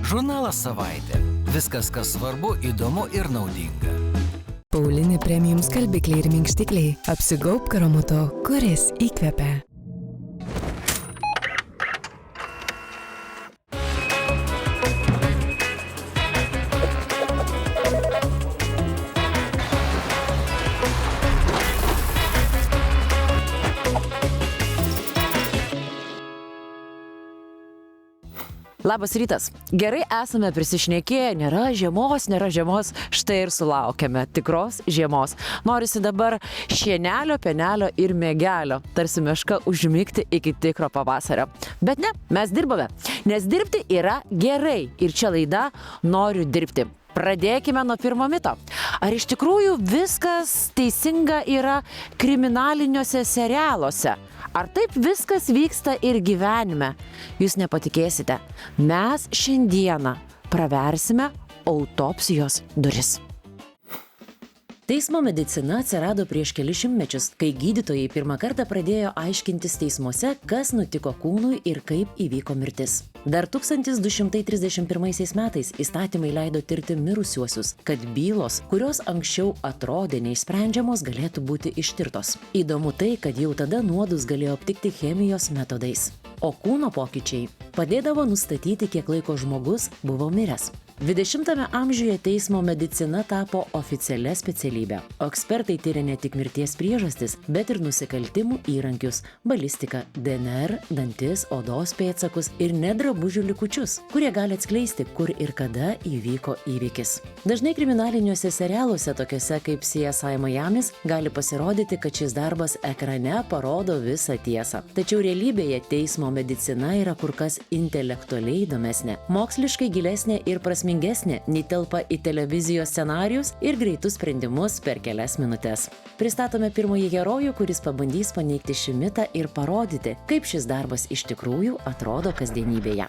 Žurnalas Savaitė. Viskas, kas svarbu, įdomu ir naudinga. Paulinė premium skalbikliai ir minkštikliai. Apsigaubk aromatu, kuris įkvepia. Labas rytas. Gerai esame prisišnekėję, nėra žiemos, štai ir sulaukėme tikros žiemos. Norisi dabar šienelio, penelio ir mėgelio, tarsi meška užmigti iki tikro pavasario. Bet ne, mes dirbame, nes dirbti yra gerai ir čia laida Noriu dirbti. Pradėkime nuo pirmo mito. Ar iš tikrųjų viskas teisinga yra kriminaliniuose serialuose? Ar taip viskas vyksta ir gyvenime? Jūs nepatikėsite, mes šiandieną praversime autopsijos duris. Teismo medicina atsirado prieš kelis šimtmečius, kai gydytojai pirmą kartą pradėjo aiškintis teismuose, kas nutiko kūnui ir kaip įvyko mirtis. Dar 1231 metais įstatymai leido tirti mirusiuosius, kad bylos, kurios anksčiau atrodė neišsprendžiamos, galėtų būti ištirtos. Įdomu tai, kad jau tada nuodus galėjo aptikti chemijos metodais. O kūno pokyčiai padėdavo nustatyti, kiek laiko žmogus buvo miręs. 20 amžiuje teismo medicina tapo oficialia specialybe. O ekspertai tyria ne tik mirties priežastis, bet ir nusikaltimų įrankius, balistiką, DNR, dantis, odos pėdsakus ir net drabužių likučius, kurie gali atskleisti, kur ir kada įvyko įvykis. Dažnai kriminaliniuose serialuose, tokiuose kaip CSI Miamis, gali pasirodyti, kad šis darbas ekrane parodo visą tiesą. Tačiau realybėje teismo medicina yra kur kas intelektualiai įdomesnė, moksliškai gilesnė ir prasmingesnė, nei telpa į televizijos scenarijus ir greitus sprendimus per kelias minutes. Pristatome pirmąjį herojų, kuris pabandys paneigti šį mitą ir parodyti, kaip šis darbas iš tikrųjų atrodo kasdienybėje.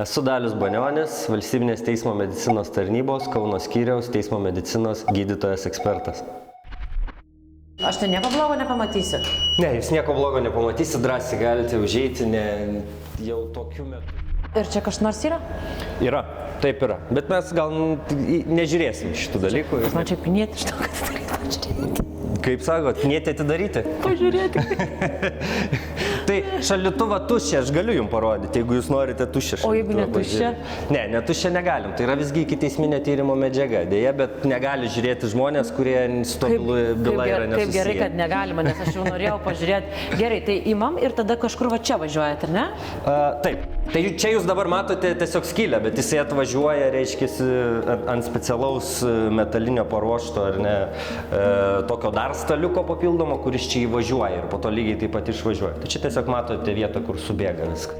Esu Dalius Banionis, Valstybinės teismo medicinos tarnybos Kauno skyriaus teismo medicinos gydytojas ekspertas. Aš tai nieko blogo nepamatysiu. Ne, jūs nieko blogo nepamatysit, drąsiai galite užeiti, jau tokiu metu. Ir čia kažkas nors yra? Yra, taip yra. Bet mes gal nežiūrėsim šitų dalykų. Man čia pinėti iš to, kad atidaryti. Kaip sakot, pinėti atidaryti? Pažiūrėti. Tai šaldytuvą tuščią aš galiu jums parodyti, jeigu jūs norite tuščią šaldytuvą. O jeigu netuščią? Ne, tuščią negalim. Tai yra visgi ikiteisminio tyrimo medžiaga. Deja, bet negali žiūrėti žmonės, kurie su to byla yra nesusiję. Kaip gerai, kad negalima, nes aš jau norėjau pažiūrėti. Gerai, tai imam ir tada kažkur va čia važiuojat, ar ne? Taip. Tai čia jūs dabar matote tiesiog skylę, bet jisai atvažiuoja, reiškia, ant specialaus metalinio paruošto, ar ne, tokio dar staliuko papildomo, kuris čia įvažiuoja ir po to lygiai taip pat išvažiuoja. Tai čia tiesiog matote vietą, kur subėga viską.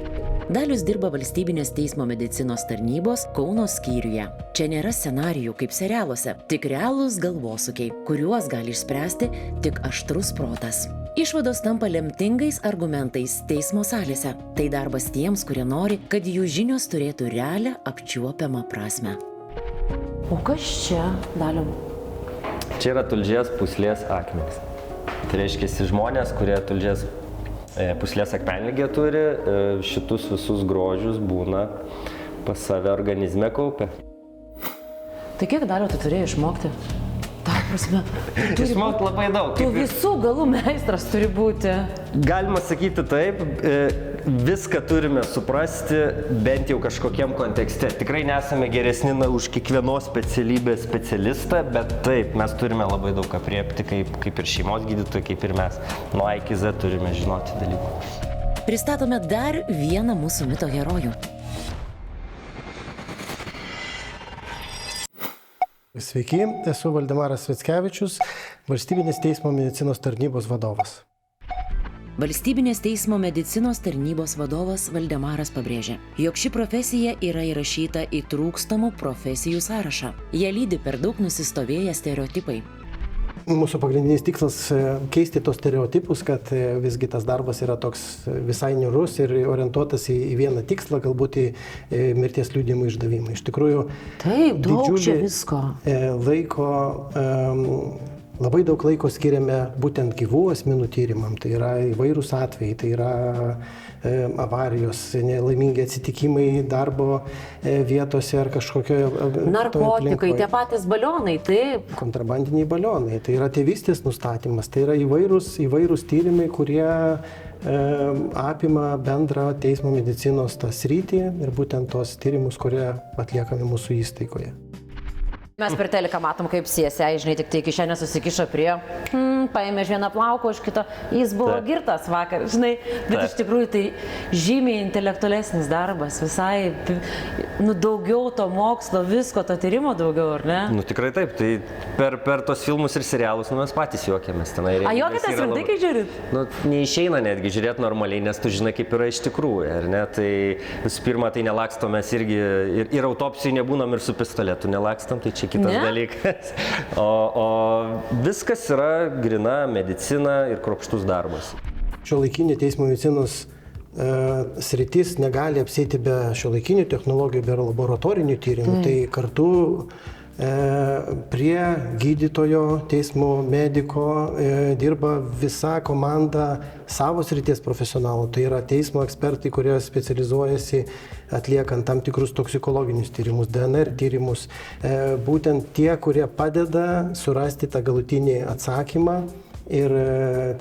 Dalius dirba Valstybinės teismo medicinos tarnybos Kauno skyriuje. Čia nėra scenarijų kaip serialuose, tik realūs galvosūkiai, kuriuos gali išspręsti tik aštrus protas. Išvados tampa lemtingais argumentais teismo salėse. Tai darbas tiems, kurie nori, kad jų žinios turėtų realią apčiuopiamą prasme. O kas čia, Daliau? Čia yra tulžies pūslės akmenys. Tai reiškia, žmonės, kurie tulžies pūslės akmenligę turi, šitus visus grožius būna pas save organizme kaupia. Tai kiek, Daliau, tu turėjai išmokti? Ta prasme. Išmokti labai daug. Tu visų galų meistras turi būti. Galima sakyti taip, viską turime suprasti bent jau kažkokiam kontekste. Tikrai nesame geresni už kiekvienos specialybės specialistą, bet taip, mes turime labai daug apriepti, kaip ir šeimos gydytojai, kaip ir mes. Nuo A iki Z turime žinoti dalykų. Pristatome dar vieną mūsų mito herojų. Sveiki, esu Valdemaras Sveckevičius, Valstybinės teismo medicinos tarnybos vadovas. Valstybinės teismo medicinos tarnybos vadovas Valdemaras pabrėžė, jog ši profesija yra įrašyta į trūkstamų profesijų sąrašą. Jie lydi per daug nusistovėję stereotipai. Mūsų pagrindinis tikslas keisti tos stereotipus, kad visgi tas darbas yra toks visai niūrus ir orientuotas į vieną tikslą, galbūt į mirties liudijimų išdavimą. Iš tikrųjų, taip, daug čia visko. Labai daug laiko skiriame būtent gyvų asmenų tyrimam, tai yra įvairūs atvejai, tai yra avarijos, nelaimingi atsitikimai darbo vietose ar kažkokioje Narkotikai, tie patys balionai, taip. kontrabandiniai balionai. Tai yra tėvystės nustatymas, tai yra įvairūs tyrimai, kurie apima bendrą teismo medicinos tą sritį ir būtent tos tyrimus, kurie atliekami mūsų įstaigoje. Mes per teliką matom, kaip CSI, žinai, tik tai kišenė susikišo prie, paėmė iš vieną plauką, už kito, jis buvo girtas vakar, žinai, bet iš tikrųjų tai žymiai intelektualesnis darbas, visai, daugiau to mokslo, visko, to tyrimo daugiau, ar ne? Tikrai taip, tai per tos filmus ir serialus mes patys juokiamės tenai. A, juokiatės rimtai, kai žiūrit? Neišeina netgi žiūrėti normaliai, nes tu žinai, kaip yra iš tikrųjų, ar ne? Tai visų pirma, tai nelakstom mes irgi, ir autopsijų nebūnam, ir su pistoletu nelakstom, tai čia kitas dalykas. O viskas yra grina medicina ir kruopštus darbas. Šiuolaikinė teismo medicinos sritis negali apsėti be šiuolaikinių technologijų, be laboratorinių tyrimų. Tai kartu prie gydytojo, teismo mediko dirba visa komanda savo srities profesionalų. Tai yra teismo ekspertai, kurie specializuojasi atliekant tam tikrus toksikologinius tyrimus, DNR tyrimus. Būtent tie, kurie padeda surasti tą galutinį atsakymą ir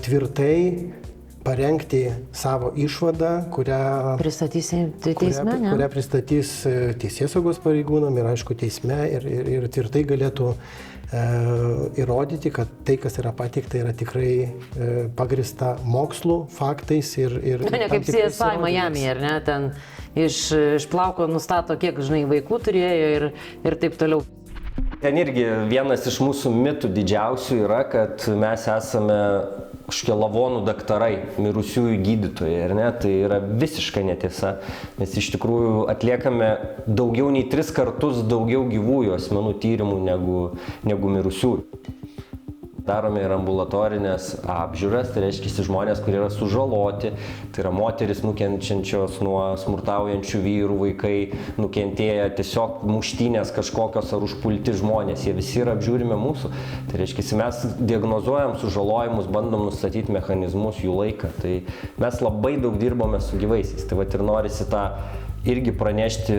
tvirtai parengti savo išvadą, kurią pristatys teisėsaugos pareigūnam ir aišku teisme ir tvirtai galėtų įrodyti, kad tai, kas yra pateikta, yra tikrai pagrįsta mokslu, faktais ir Ne kaip CSI Miami, ar ne, ten iš plauko nustato, kiek, žinai, vaikų turėjo ir taip toliau. Ten irgi vienas iš mūsų mitų didžiausių yra, kad mes esame kažkokie lavonų daktarai, mirusiųjų gydytojai, ar ne? Tai yra visiškai netiesa, mes iš tikrųjų atliekame daugiau nei 3 kartus daugiau gyvųjų asmenų tyrimų negu mirusiųjų. Darome ir ambulatorinės apžiūras, tai reiškia žmonės, kurie yra sužaloti, tai yra moteris nukenčiančios nuo smurtaujančių vyrų, vaikai nukentėję, tiesiog muštynės kažkokios ar užpulti žmonės, jie visi yra apžiūrime mūsų. Tai reiškia, mes diagnozuojam sužalojimus, bandom nustatyti mechanizmus, jų laiką, tai mes labai daug dirbome su gyvaisiais, tai vat ir norisi tą irgi pranešti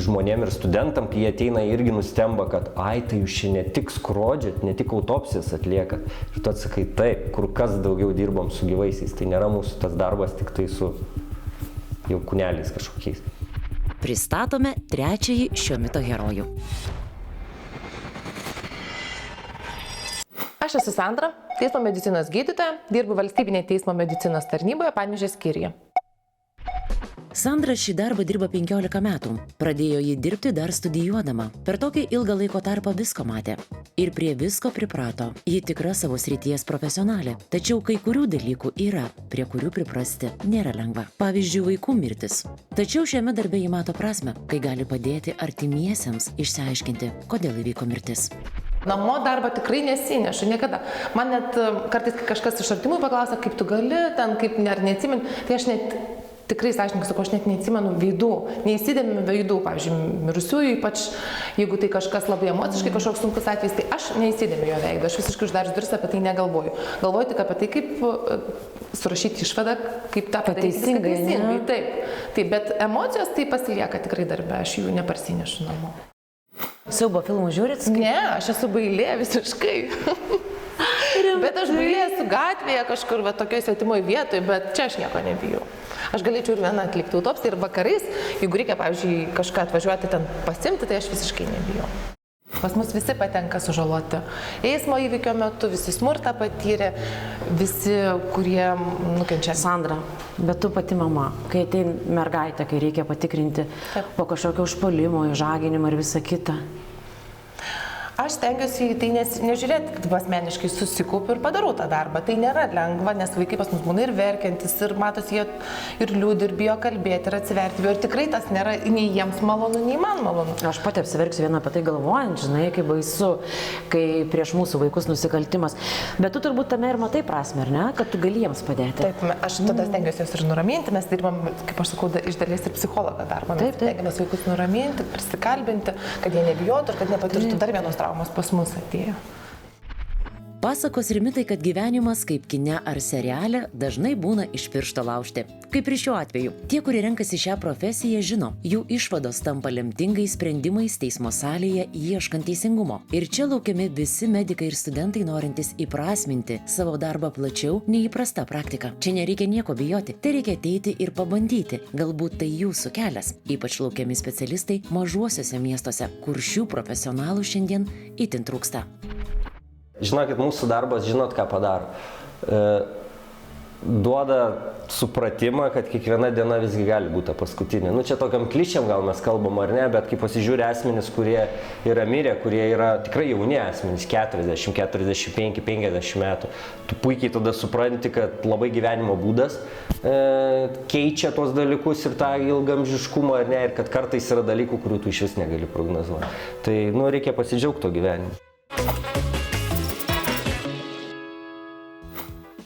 žmonėm ir studentam, kai jie ateina irgi nustemba, kad ai, tai jūs čia ne tik skrodžiat, ne tik autopsijas atliekat. Ir tu atsakai, taip, kur kas daugiau dirbom su gyvaisiais, tai nėra mūsų tas darbas tik tai su jau kūneliais kažkokiais. Pristatome trečiąjį šio mito herojų. Aš esu Sandra, teismo medicinos gydytoja, dirbu valstybinėje teismo medicinos tarnyboje Panevėžio skyriuje. Sandra šį darbą dirba 15 metų. Pradėjo jį dirbti dar studijuodama. Per tokį ilgą laiko tarpą visko matė. Ir prie visko priprato. Ji tikra savo srities profesionalė. Tačiau kai kurių dalykų yra, prie kurių priprasti nėra lengva. Pavyzdžiui, vaikų mirtis. Tačiau šiame darbe ji mato prasmę, kai gali padėti artimiesiems išsiaiškinti, kodėl įvyko mirtis. Namo darbą tikrai nesinešu, niekada. Man net kartais kažkas iš artimųjų paklausia, kaip tu gali, ten kaip neatsimeni, tai aš net tikrai sąžininkai sakau, aš net neatsimenu veidų, neįsidėmiu veidų, pavyzdžiui, mirusiųjų, ypač jeigu tai kažkas labai emociškai, kažkoks sunkus atvejis, tai aš neįsidėmiu jo veido, aš visiškai uždarius duris apie tai negalvoju. Galvoju tik apie tai, kaip surašyti išvadą, kaip tą padaryti teisingai. Taip, bet emocijos tai pasilieka tikrai darbe, aš jų neparsinešu namo. Siaubo filmų žiūrit? Ne, aš esu bailė visiškai. Bet aš bailė esu gatvėje kažkur, tokioje svetimoje vietoje, bet čia aš nieko nebijau. Aš galėčiau ir vieną atlikti autopsiją ir vakarais, jeigu reikia, pavyzdžiui, kažką atvažiuoti ten pasimti, tai aš visiškai nebijau. Pas mus visi patenka sužaloti eismo įvykio metu, visi smurtą patyrė, visi, kurie nukenčia. Sandra, bet tu pati mama, kai ateina mergaitė, kai reikia patikrinti po kažkokio užpuolimo, išžaginimo ir visą kitą. Aš stengiuosi į tai nežiūrėti, asmeniškai susikaupiu ir padarau tą darbą. Tai nėra lengva, nes vaikai pas mus būna ir verkiantis, ir matosi, jie ir liūdi, ir bijo kalbėti, ir atsiverti. Ir tikrai tas nėra nei jiems malonu, nei man malonu. Aš pati apsiverksiu vieną apie tai galvojant, žinai, kaip baisu, kai prieš mūsų vaikus nusikaltimas. Bet tu turbūt tame ir matai prasmę, ar ne, kad tu gali jiems padėti. Taip, aš tada stengiuosi juos ir nuraminti, mes dirbam, kaip aš sakau, iš dalies ir psichologo darbą. Mes stengiamės vaikus nuraminti, prisikalbinti, kad jie nebijotų ir kad nepatirtų dar vienos traumos pas mus atėjo. Pasakos ir mitai, kad gyvenimas kaip kine ar seriale dažnai būna iš piršto laužti. Kaip ir šiuo atveju, tie, kurie renkasi šią profesiją, žino, jų išvados tampa lemtingais sprendimais teismo salėje ieškant teisingumo. Ir čia laukiami visi medikai ir studentai norintys įprasminti savo darbą plačiau nei įprasta praktika. Čia nereikia nieko bijoti, tai reikia ateiti ir pabandyti. Galbūt tai jūsų kelias. Ypač laukiami specialistai mažuosiuose miestuose, kur šių profesionalų šiandien itin trūksta. Žinokit, mūsų darbas, žinot, ką padaro. Duoda supratimą, kad kiekviena diena visgi gali būti paskutinė. Čia tokiam klišiam gal mes kalbam ar ne, bet kai pasižiūri asmenys, kurie yra mirę, kurie yra tikrai jauni asmenys, 40, 45, 50 metų, tu puikiai tada supranti, kad labai gyvenimo būdas keičia tuos dalykus ir tą ilgamžiškumą ar ne, ir kad kartais yra dalykų, kurių tu iš vis negali prognozuoti. Tai, reikia pasidžiaugti to gyvenimu.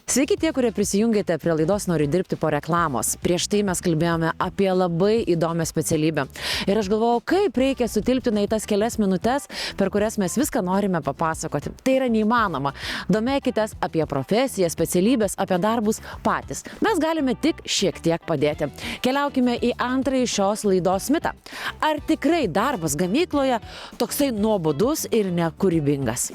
Sveiki tie, kurie prisijungėte prie laidos Noriu dirbti po reklamos. Prieš tai mes kalbėjome apie labai įdomią specialybę. Ir aš galvojau, kaip reikia sutilpti į tas kelias minutės, per kurias mes viską norime papasakoti. Tai yra neįmanoma. Domėkitės apie profesiją, specialybės, apie darbus patys. Mes galime tik šiek tiek padėti. Keliaukime į antrąjį šios laidos mitą. Ar tikrai darbas gamykloje toksai nuobodus ir nekūrybingas?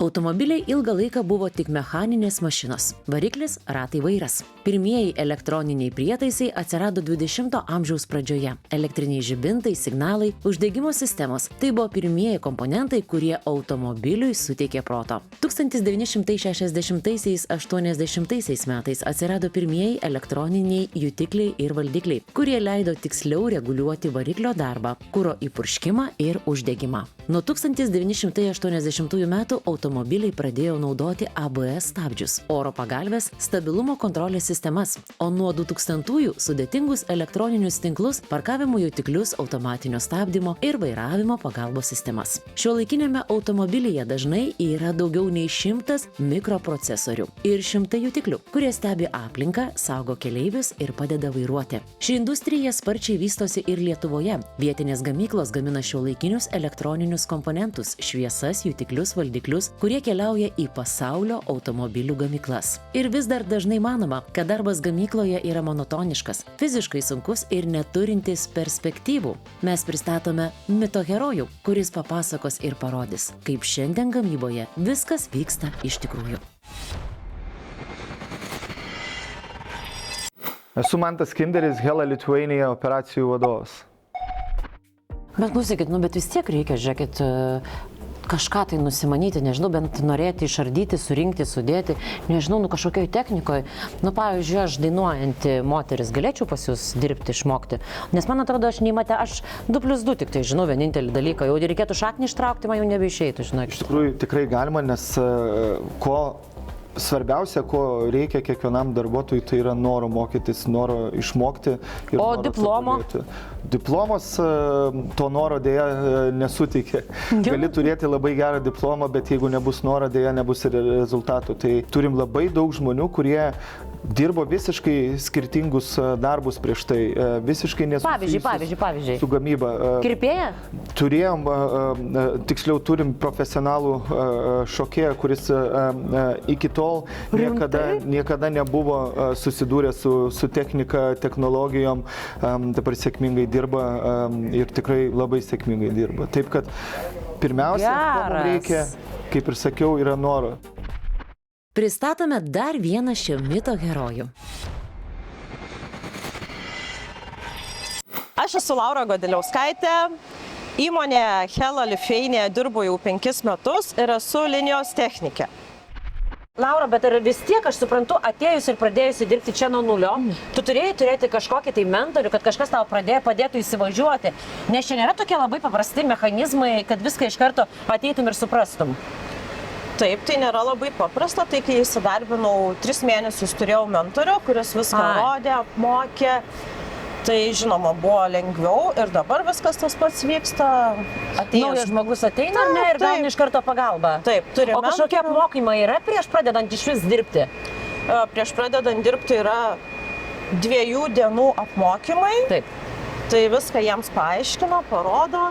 Automobiliai ilgą laiką buvo tik mechaninės mašinos. Variklis, ratai, vairas. Pirmieji elektroniniai prietaisai atsirado 20-ojo amžiaus pradžioje. Elektriniai žibintai, signalai, uždegimo sistemos. Tai buvo pirmieji komponentai, kurie automobiliui suteikė proto. 1960–80 metais atsirado pirmieji elektroniniai jutikliai ir valdikliai, kurie leido tiksliau reguliuoti variklio darbą, kuro įpurškimą ir uždegimą. Nuo 1980 metų automobiliai pradėjo naudoti ABS stabdžius, oro pagalves, stabilumo kontrolės sistemas, o nuo 2000-ųjų sudėtingus elektroninius tinklus, parkavimo jutiklius, automatinio stabdymo ir vairavimo pagalbos sistemas. Šiuolaikinėme automobilyje dažnai yra daugiau nei 100 mikroprocesorių ir 100 jutiklių, kurie stebi aplinką, saugo keleivius ir padeda vairuoti. Ši industrija sparčiai vystosi ir Lietuvoje. Vietinės gamyklos gamina šiuolaikinius elektroninius komponentus, šviesas, jutiklius, valdiklius, kurie keliauja į pasaulio automobilių gamyklas. Ir vis dar dažnai manoma, kad darbas gamykloje yra monotoniškas, fiziškai sunkus ir neturintis perspektyvų. Mes pristatome mito herojų, kuris papasakos ir parodys, kaip šiandien gamyboje viskas vyksta iš tikrųjų. Esu Mantas Kinderis, Hella Lithuania operacijų vadovas. Bet klausykit, bet vis tiek reikia, žiūrėkit, kažką tai nusimanyti, nežinau, bent norėti išardyti, surinkti, sudėti, nežinau, kažkokioj technikoje. Pavyzdžiui, aš dainuojanti moteris galėčiau pas jūs dirbti, išmokti. Nes man atrodo, aš neįmatė, aš 2+2 tik tai žinau vienintelį dalyką. Jau reikėtų šaknį ištraukti, man jau nebeišeitų, žinok. Iš tikrųjų, tikrai galima, nes svarbiausia, ko reikia kiekvienam darbuotojui, tai yra noro mokytis, noro išmokti. O diplomo? Diplomas to noro dėja nesuteikia. Gali turėti labai gerą diplomą, bet jeigu nebus noro, dėja nebus ir rezultatų. Tai turim labai daug žmonių, kurie dirbo visiškai skirtingus darbus prieš tai, visiškai nesusijusius su gamyba. Kirpėja? Turėjom, tiksliau turim profesionalų šokėją, kuris iki tol niekada nebuvo susidūrę su technika, technologijom, dabar sėkmingai dirba ir tikrai labai sėkmingai dirba. Taip kad pirmiausia, ko mums reikia, kaip ir sakiau, yra noro. Pristatome dar vieną šio mito herojų. Aš esu Laura Godeliauskaitė, įmonė Hella Lithuania dirbu jau 5 metus ir esu linijos technikė. Laura, bet ar vis tiek, aš suprantu, atėjus ir pradėjusi dirbti čia nuo nulio, tu turėjai turėti kažkokį tai mentorių, kad kažkas tau padėtų įsivažiuoti, nes čia nėra tokie labai paprasti mechanizmai, kad viską iš karto ateitum ir suprastum. Taip, tai nėra labai paprasta, tai kai įsidarbinau 3 mėnesius turėjau mentorių, kuris viską rodė, apmokė, tai žinoma buvo lengviau ir dabar viskas tas pats vyksta. Naujas žmogus ateina, ne, ir gauni iš karto pagalbą. Taip, turime. O kažkokie apmokymai yra prieš pradedant iš vis dirbti? Prieš pradedant dirbti yra 2 dienų apmokymai. Taip. Tai viską jiems paaiškino, parodo.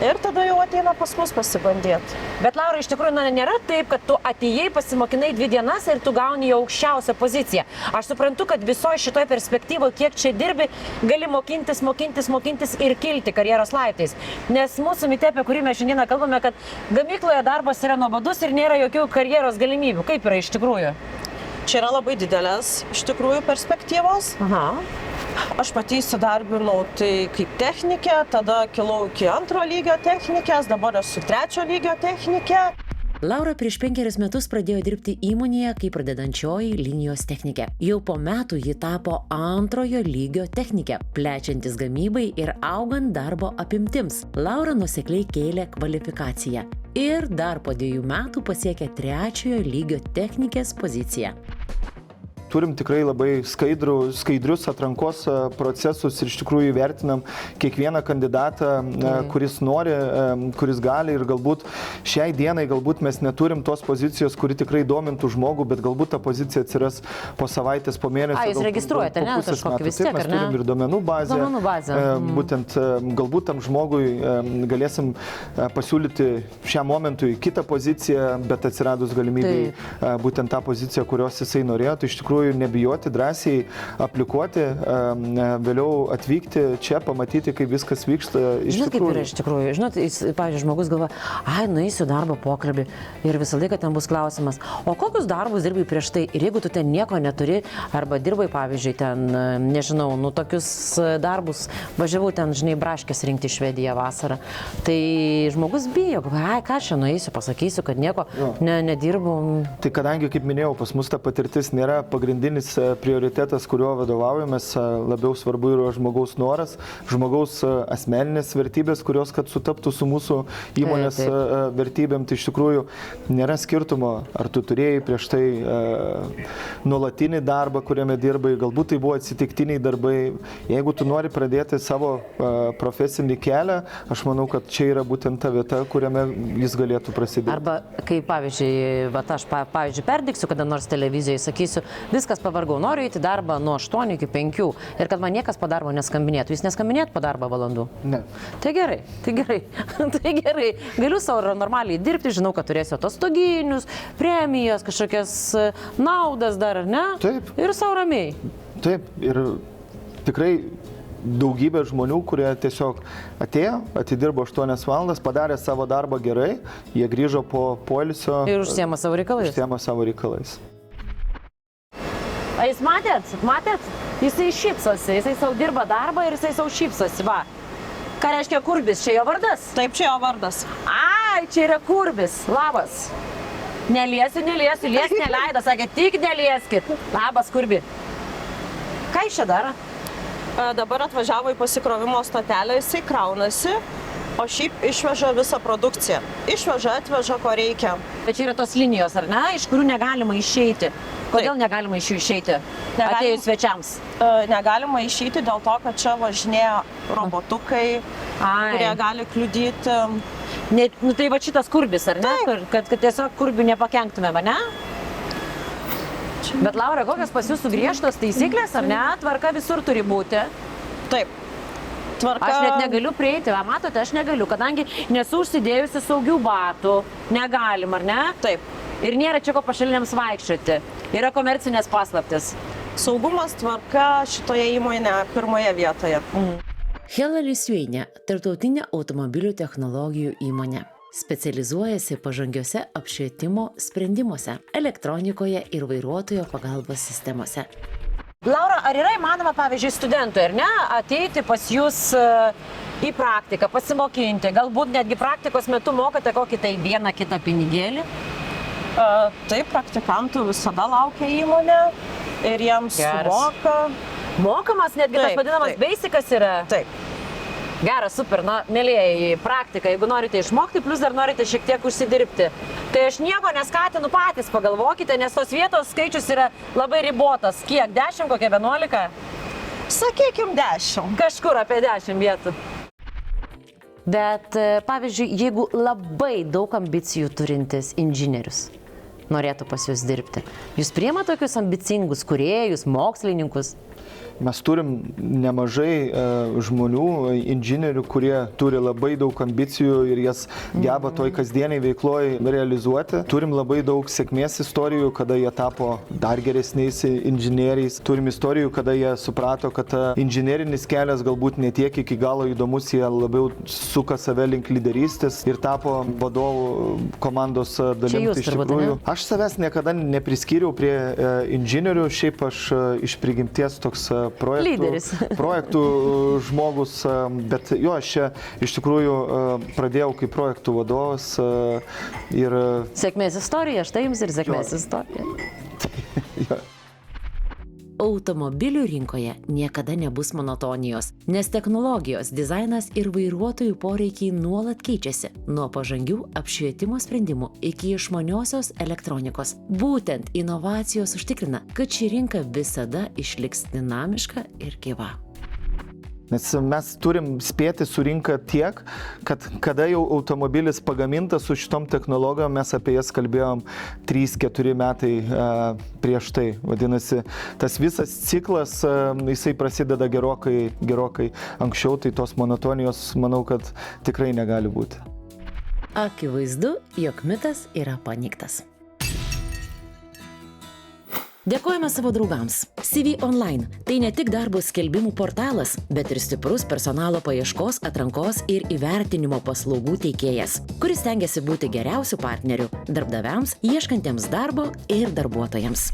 ir tada jau ateina pas mus pasibandyti. Bet Laura, iš tikrųjų, nėra taip, kad tu atėjai, pasimokinai 2 dienas ir tu gauni jau aukščiausią poziciją. Aš suprantu, kad visoje šitoje perspektyvoje, kiek čia dirbi, gali mokintis ir kilti karjeros laiptais. Nes mūsų mite, apie kurį mes šiandieną kalbame, kad gamykloje darbas yra nuobodus ir nėra jokių karjeros galimybių. Kaip yra iš tikrųjų? Čia yra labai didelės iš tikrųjų perspektyvos. Aha. Aš pati įsidarbinau tai kaip technikė, tada kilau iki 2 lygio technikės, dabar esu 3 lygio technikė. Laura prieš 5 metus pradėjo dirbti įmonėje kaip pradedančioji linijos technikė. Jau po metų ji tapo 2 lygio technikė, plečiantis gamybai ir augant darbo apimtims. Laura nuosekliai kėlė kvalifikaciją ir dar po 2 metų pasiekė 3 lygio technikės poziciją. Turim tikrai labai skaidrius atrankos procesus ir iš tikrųjų vertinam kiekvieną kandidatą, kuris nori, kuris gali ir galbūt šiai dienai galbūt mes neturim tos pozicijos, kuri tikrai domintų žmogų, bet galbūt ta pozicija atsiras po savaitės, po mėnesio. Jūs registruojate, ne? Kažkokį vis tiek, ar ne? Mes turim ir duomenų bazę. Būtent galbūt tam žmogui galėsim pasiūlyti šiam momentui kitą poziciją, bet atsiradus galimybei būtent tą poziciją, kurios jisai norėjo, tai iš tikrųjų nebijoti, drąsiai aplikuoti, vėliau atvykti čia, pamatyti, kaip viskas vyksta. Žinot, kaip yra iš tikrųjų. Žinot, pavyzdžiui, žmogus galvoja, nueisiu darbo pokalbį ir visą laiką ten bus klausimas, o kokius darbus dirbai prieš tai? Ir jeigu tu ten nieko neturi, arba dirbai, pavyzdžiui, ten, nežinau, tokius darbus, važiavau ten, žinai, braškės rinkti į Švediją vasarą, tai žmogus bijo, ką čia nueisiu, pasakysiu, kad nieko nedirbau. Tai kadangi, kaip minėjau, pas mus ta patirtis nėra pagrindinis prioritetas, kuriuo vadovaujamės, labiau svarbu yra žmogaus noras, žmogaus asmeninės vertybės, kurios kad sutaptų su mūsų įmonės vertybėm. Tai iš tikrųjų nėra skirtumo, ar tu turėjai prieš tai nuolatinį darbą, kuriame dirbai, galbūt tai buvo atsitiktiniai darbai. Jeigu tu nori pradėti savo profesinį kelią, aš manau, kad čia yra būtent ta vieta, kuriame jis galėtų prasidėti. Arba, kaip pavyzdžiui, aš pavyzdžiui perdiksiu, kada nors televizijoje sakysiu, viskas pavargau, noriu eiti darbą nuo 8 iki 5 ir kad man niekas po darbo neskambinėtų. Jūs neskambinėt po darbo valandų? Ne. Tai gerai. Tai gerai. Galiu savo normaliai dirbti, žinau, kad turėsiu atostoginius, premijas, kažkokias naudas dar, ar ne? Taip. Ir savo ramiai. Taip. Ir tikrai daugybė žmonių, kurie tiesiog atėjo, atidirbo 8 valandas, padarė savo darbą gerai, jie grįžo po poilsio. Ir užsiema savo reikalais. A jūs matėt? Jisai šypsosi, jisai savo dirba darbą ir jisai savo šypsosi, va. Ką reiškia Kurbis, čia jo vardas? Taip, čia jo vardas. Ai, čia yra Kurbis, labas. Neliesiu, lies neleido, sakė, tik nelieskit. Labas, Kurbi. Ką jis čia daro? Dabar atvažiavo į pasikrovimo stotelę, jisai kraunasi, o šiaip išveža visą produkciją. Atveža, ko reikia. Bet čia yra tos linijos, ar ne, iš kurių negalima išeiti. Kodėl negalima iš jų išeiti? Atėjus svečiams. Negalima išeiti dėl to, kad čia važinėja robotukai, kurie gali kliudyti. Tai va šitas Kurbis, ar ne? Kad tiesiog Kurbių nepakenktumėm, ne? Bet Laura, kokios pas jūsų griežtos taisyklės, ar ne? Tvarka visur turi būti. Taip. Tvarka. Aš net negaliu prieiti, matote, aš negaliu, kadangi nesu užsidėjusi saugių batų. Negalim, ar ne? Taip. Ir nėra čia ko pašaliniams vaikščioti. Yra komercinės paslaptis. Saugumas, tvarka šitoje įmonėje pirmoje vietoje. Hella Lithuania – tarptautinė automobilių technologijų įmonė. Specializuojasi pažangiuose apšvietimo sprendimuose, elektronikoje ir vairuotojo pagalbos sistemose. Laura, ar yra įmanoma, pavyzdžiui, studentui, ar ne, ateiti pas jūs į praktiką, pasimokinti, galbūt netgi praktikos metu mokate kokį tai vieną kitą pinigėlį? Taip, praktikantų visada laukia įmonė ir jiems moka. Mokamas, netgi tas vadinamas basicas yra? Taip. Geras, super, mėlėjai, praktika, jeigu norite išmokti, plus dar norite šiek tiek užsidirbti. Tai aš nieko neskatinu, patys pagalvokite, nes tos vietos skaičius yra labai ribotas. Kiek? 10, kokia 11? Sakykime 10. Kažkur apie 10 vietų. Bet, pavyzdžiui, jeigu labai daug ambicijų turintis inžinierius norėtų pas jūs dirbti, jūs priima tokius ambicingus kūrėjus, mokslininkus? mes turim nemažai žmonių, inžinierių, kurie turi labai daug ambicijų ir jas geba toj kasdieniai veikloje realizuoti. Turim labai daug sėkmės istorijų, kada jie tapo dar geresniais inžinieriais. Turim istorijų, kada jie suprato, kad inžinierinis kelias galbūt ne tiek iki galo įdomus, jie labiau suka save link lyderystės ir tapo vadovų komandos dalimi. Iš tikrųjų, aš savęs niekada nepriskyriau prie inžinierių, šiaip aš iš prigimties toks projektų žmogus, bet jo, aš čia iš tikrųjų pradėjau kaip projektų vadovas ir... Sėkmės istorija, štai jums ir sėkmės istorija. Automobilių rinkoje niekada nebus monotonijos, nes technologijos, dizainas ir vairuotojų poreikiai nuolat keičiasi, nuo pažangių apšvietimo sprendimų iki išmaniosios elektronikos. Būtent inovacijos užtikrina, kad ši rinka visada išliks dinamiška ir gyva. Nes mes turim spėti su rinka tiek, kad kada jau automobilis pagamintas su šitom technologijom, mes apie jas kalbėjom 3-4 metai prieš tai. Vadinasi, tas visas ciklas, jisai prasideda gerokai anksčiau, tai tos monotonijos, manau, kad tikrai negali būti. Akivaizdu, jog mitas yra paneigtas. Dėkojame savo draugams. CV Online – tai ne tik darbo skelbimų portalas, bet ir stiprus personalo paieškos, atrankos ir įvertinimo paslaugų teikėjas, kuris stengiasi būti geriausiu partneriu darbdaviams, ieškantiems darbo ir darbuotojams.